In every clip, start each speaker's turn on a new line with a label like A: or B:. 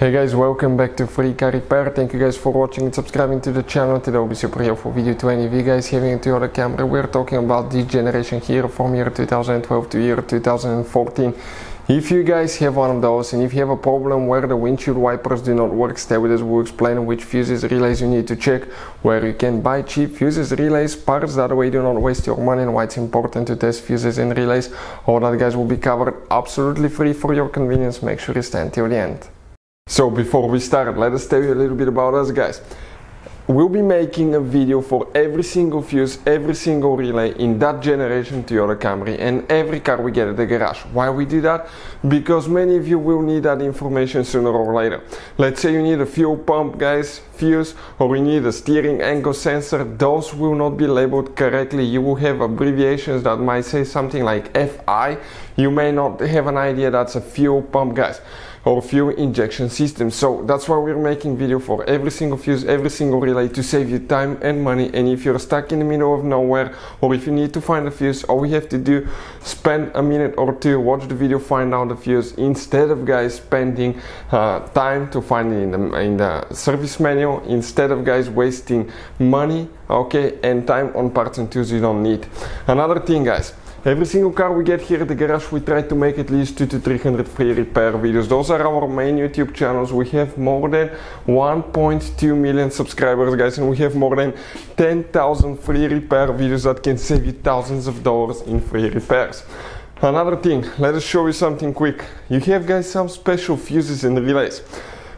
A: Hey guys, welcome back to Free Car Repair. Thank you guys for watching and subscribing to the channel. Today will be super helpful video to any of you guys having a Toyota Camry. We're talking about this generation here from year 2012 to year 2014. If you guys have one of those and if you have a problem where the windshield wipers do not work, stay with us. We'll explain which fuses, relays you need to check, where you can buy cheap fuses, relays, parts, that way you do not waste your money, and why it's important to test fuses and relays. All that guys will be covered absolutely free for your convenience. Make sure you stay until the end. So before we start, let us tell you a little bit about us guys. We'll be making a video for every single fuse, every single relay in that generation Toyota Camry and every car we get at the garage. Why we do that? Because many of you will need that information sooner or later. Let's say you need a fuel pump guys, fuse, or you need a steering angle sensor. Those will not be labeled correctly. You will have abbreviations that might say something like FI. You may not have an idea that's a fuel pump guys, or fuel injection system. So that's why we're making video for every single fuse, every single relay, to save you time and money. And if you're stuck in the middle of nowhere, or if you need to find a fuse, all we have to do, spend a minute or two, watch the video, find out the fuse, instead of guys spending time to find it in the service manual, instead of guys wasting money, okay, and time on parts and tools you don't need. Another thing guys, every single car we get here at the garage, we try to make at least 200 to 300 free repair videos. Those are our main YouTube channels. We have more than 1.2 million subscribers guys, and we have more than 10,000 free repair videos that can save you thousands of dollars in free repairs. Another thing, let us show you something quick. You have guys some special fuses and relays.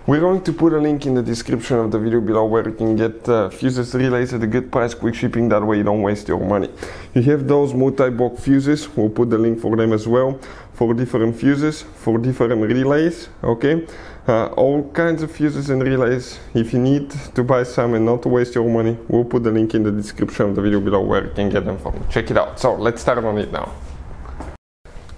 A: We're going to put a link in the description of the video below where you can get fuses, relays at a good price, quick shipping, that way you don't waste your money. You have those multi-block fuses, we'll put the link for them as well, for different fuses, for different relays, okay? All kinds of fuses and relays. If you need to buy some and not to waste your money, we'll put the link in the description of the video below where you can get them from. Check it out. So let's start on it now.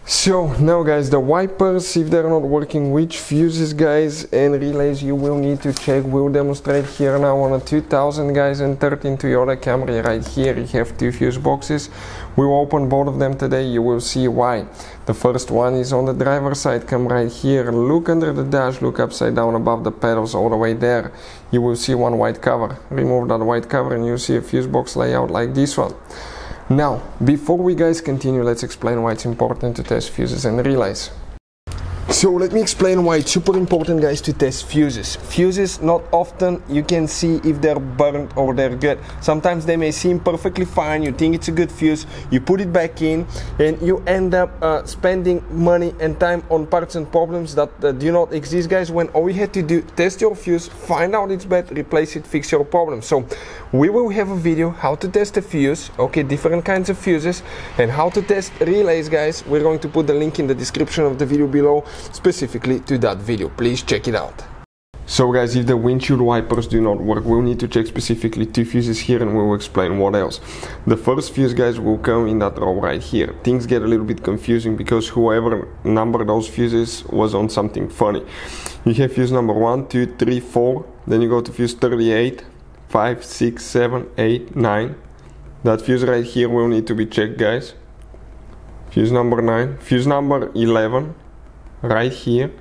A: So now guys, the wipers, if they're not working, which fuses guys and relays you will need to check, we'll demonstrate here now on a 2000 guys and 13 Toyota Camry. Right here you have two fuse boxes. We'll open both of them today. You will see why. The first one is on the driver's side. Come right here, look under the dash, look upside down above the pedals all the way there. You will see one white cover. Remove that white cover and you'll see a fuse box layout like this one. Now, before we guys continue, let's explain why it's important to test fuses and relays. So let me explain why it's super important guys to test fuses. Fuses, not often you can see if they're burnt or they're good. Sometimes they may seem perfectly fine, you think it's a good fuse, you put it back in and you end up spending money and time on parts and problems that do not exist guys, when all you had to do, test your fuse, find out it's bad, replace it, fix your problem. So we will have a video how to test a fuse, okay, different kinds of fuses, and how to test relays guys. We're going to put the link in the description of the video below specifically to that video. Please check it out. So guys, if the windshield wipers do not work, we'll need to check specifically two fuses here and we'll explain what else. The first fuse guys will come in that row right here. Things get a little bit confusing because whoever numbered those fuses was on something funny. You have fuse number 1, 2, 3, 4, then you go to fuse 38, 5, 6, 7, 8, 9. That fuse right here will need to be checked guys. Fuse number 9, fuse number 11, right here,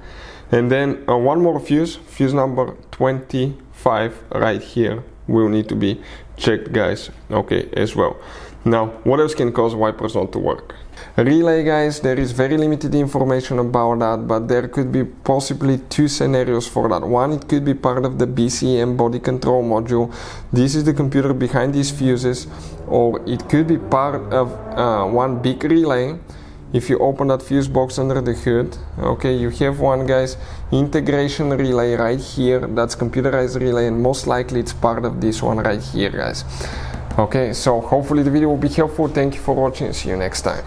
A: and then one more fuse, fuse number 25 right here will need to be checked guys, okay, as well. Now, what else can cause wipers not to work? Relay guys, there is very limited information about that, but there could be possibly two scenarios for that. One, it could be part of the BCM body control module. This is the computer behind these fuses, or it could be part of one big relay. If you open that fuse box under the hood, okay, you have one guys, integration relay right here, that's computerized relay, and most likely it's part of this one right here guys. Okay, so hopefully the video will be helpful. Thank you for watching, see you next time.